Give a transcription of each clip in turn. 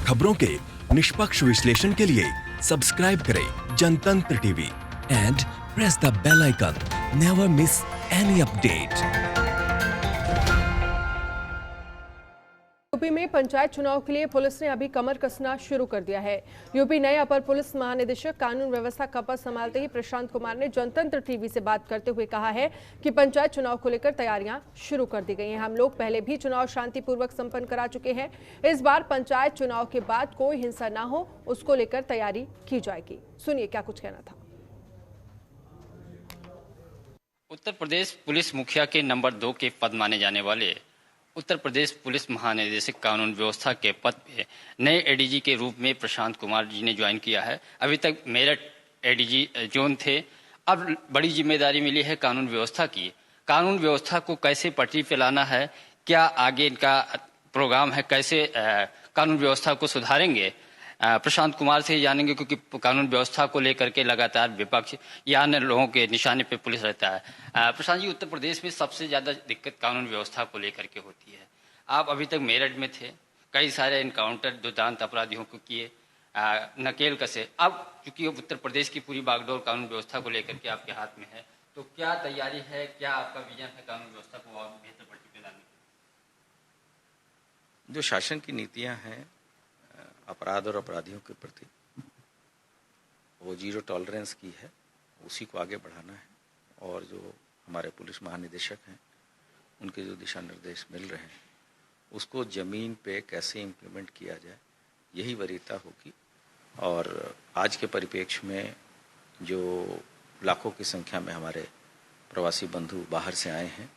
खबरों के निष्पक्ष विश्लेषण के लिए सब्सक्राइब करें Jantantra TV and press the bell icon. Never miss any update. UP में पंचायत चुनाव के लिए पुलिस ने अभी कमर कसना शुरू कर दिया है। यूपी नए अपर पुलिस महानिदेशक कानून व्यवस्था का पद संभालते ही प्रशांत कुमार ने जनतंत्र टीवी से बात करते हुए कहा है कि पंचायत चुनाव को लेकर तैयारियां शुरू कर दी गई हैं। हम लोग पहले भी चुनाव शांतिपूर्वक संपन्न करा चुके हैं। इस बार पंचायत चुनाव के बाद कोई हिंसा न हो, उसको लेकर तैयारी की जाएगी। सुनिए क्या कुछ कहना था। उत्तर प्रदेश पुलिस मुखिया के नंबर 2 के पद माने जाने वाले उत्तर प्रदेश पुलिस महानिदेशक कानून व्यवस्था के पद पे नए एडीजी के रूप में प्रशांत कुमार जी ने ज्वाइन किया है। अभी तक मेरठ एडीजी जोन थे, अब बड़ी जिम्मेदारी मिली है कानून व्यवस्था की। कानून व्यवस्था को कैसे पटरी पे लाना है, क्या आगे इनका प्रोग्राम है, कैसे कानून व्यवस्था को सुधारेंगे, प्रशांत कुमार से ही जानेंगे, क्योंकि कानून व्यवस्था को लेकर के लगातार विपक्ष या अन्य लोगों के निशाने पे पुलिस रहता है। प्रशांत जी, उत्तर प्रदेश में सबसे ज्यादा दिक्कत कानून व्यवस्था को लेकर के होती है। आप अभी तक मेरठ में थे, कई सारे इनकाउंटर दुर्दांत अपराधियों को किए, नकेल कसे। अब चूंकि उत्तर प्रदेश की पूरी बागडोर कानून व्यवस्था को लेकर के आपके हाथ में है, तो क्या तैयारी है, क्या आपका विजन है कानून व्यवस्था को और बेहतर पटरी पे लाने की? जो शासन की नीतियां हैं अपराध और अपराधियों के प्रति, वो जीरो टॉलरेंस की है, उसी को आगे बढ़ाना है। और जो हमारे पुलिस महानिदेशक हैं, उनके जो दिशा निर्देश मिल रहे हैं, उसको ज़मीन पे कैसे इम्प्लीमेंट किया जाए, यही वरीयता होगी। और आज के परिप्रेक्ष्य में जो लाखों की संख्या में हमारे प्रवासी बंधु बाहर से आए हैं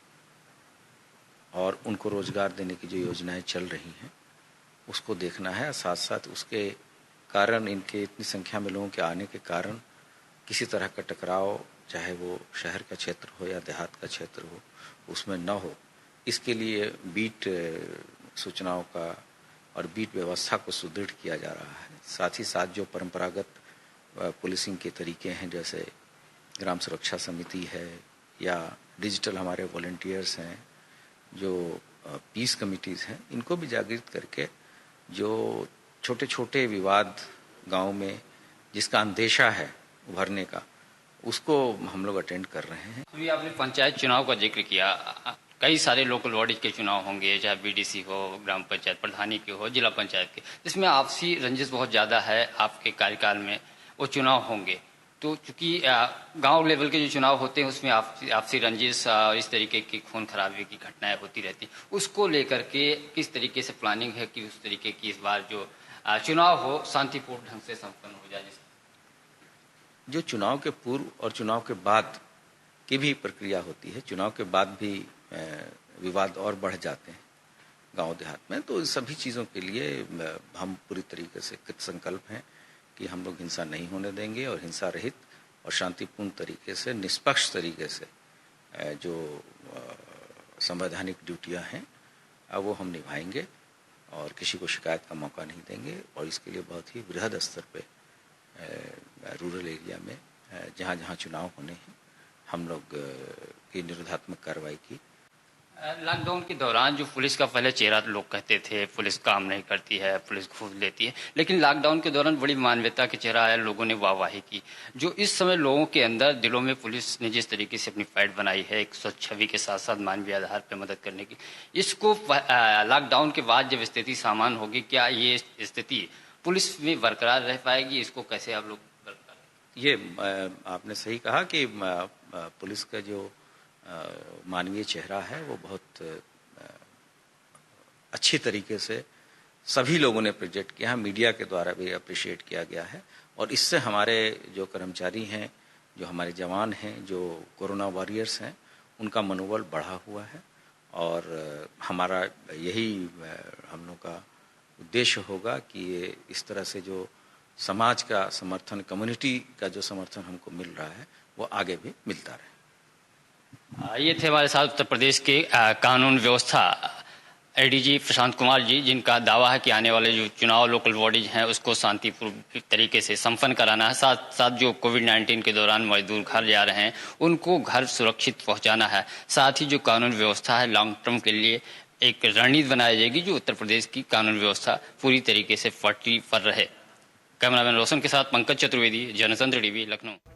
और उनको रोजगार देने की जो योजनाएं चल रही हैं, उसको देखना है। साथ साथ उसके कारण, इनके इतनी संख्या में लोगों के आने के कारण किसी तरह का टकराव, चाहे वो शहर का क्षेत्र हो या देहात का क्षेत्र हो, उसमें न हो, इसके लिए बीट सूचनाओं का और बीट व्यवस्था को सुदृढ़ किया जा रहा है। साथ ही साथ जो परंपरागत पुलिसिंग के तरीके हैं, जैसे ग्राम सुरक्षा समिति है या डिजिटल हमारे वॉलंटियर्स हैं, जो पीस कमिटीज़ हैं, इनको भी जागृत करके जो छोटे छोटे विवाद गांव में जिसका अंदेशा है उभरने का, उसको हम लोग अटेंड कर रहे हैं। अभी आपने पंचायत चुनाव का जिक्र किया, कई सारे लोकल बॉडी के चुनाव होंगे, चाहे बीडीसी हो, ग्राम पंचायत प्रधानी के हो, जिला पंचायत के, जिसमें आपसी रंजिश बहुत ज़्यादा है। आपके कार्यकाल में वो चुनाव होंगे, तो चूंकि गांव लेवल के जो चुनाव होते हैं उसमें आपसी रंजिश और इस तरीके की खून खराबे की घटनाएं होती रहती, उसको लेकर के किस तरीके से प्लानिंग है कि उस तरीके की इस बार जो चुनाव हो शांतिपूर्ण ढंग से संपन्न हो जाए? जो चुनाव के पूर्व और चुनाव के बाद की भी प्रक्रिया होती है, चुनाव के बाद भी विवाद और बढ़ जाते हैं गांव देहात में, तो सभी चीज़ों के लिए हम पूरी तरीके से कृत संकल्प हैं कि हम लोग हिंसा नहीं होने देंगे और हिंसा रहित और शांतिपूर्ण तरीके से, निष्पक्ष तरीके से जो संवैधानिक ड्यूटियां हैं वो हम निभाएंगे और किसी को शिकायत का मौका नहीं देंगे। और इसके लिए बहुत ही बृहद स्तर पे रूरल एरिया में जहाँ जहाँ चुनाव होने हैं, हम लोग की निरोधात्मक कार्रवाई की। लॉकडाउन के दौरान जो पुलिस का पहले चेहरा लोग कहते थे पुलिस काम नहीं करती है, पुलिस घूस लेती है, लेकिन लॉकडाउन के दौरान बड़ी मानवीयता के चेहरा आया, लोगों ने वाहवाही की। जो इस समय लोगों के अंदर दिलों में पुलिस ने जिस तरीके से अपनी फाइट बनाई है, एक स्वच्छ छवि के साथ साथ मानवीय आधार पर मदद करने की, इसको लॉकडाउन के बाद जब स्थिति सामान्य होगी, क्या ये स्थिति पुलिस में बरकरार रह पाएगी? इसको कैसे आप लोग बरकरार? ये आपने सही कहा कि पुलिस का जो मानवीय चेहरा है वो बहुत अच्छी तरीके से सभी लोगों ने प्रोजेक्ट किया है, मीडिया के द्वारा भी अप्रिशिएट किया गया है। और इससे हमारे जो कर्मचारी हैं, जो हमारे जवान हैं, जो कोरोना वॉरियर्स हैं, उनका मनोबल बढ़ा हुआ है। और हमारा यही हम लोग का उद्देश्य होगा कि ये इस तरह से जो समाज का समर्थन, कम्युनिटी का जो समर्थन हमको मिल रहा है, वो आगे भी मिलता रहे। ये थे हमारे साथ उत्तर प्रदेश के कानून व्यवस्था एडीजी प्रशांत कुमार जी, जिनका दावा है कि आने वाले जो चुनाव लोकल बॉडीज हैं उसको शांतिपूर्ण तरीके से संपन्न कराना है। साथ साथ जो कोविड-19 के दौरान मजदूर घर जा रहे हैं उनको घर सुरक्षित पहुंचाना है। साथ ही जो कानून व्यवस्था है लॉन्ग टर्म के लिए एक रणनीति बनाई जाएगी जो उत्तर प्रदेश की कानून व्यवस्था पूरी तरीके से फटी पर रहे। कैमरामैन रोशन के साथ पंकज चतुर्वेदी, जनतंत्र टीवी, लखनऊ।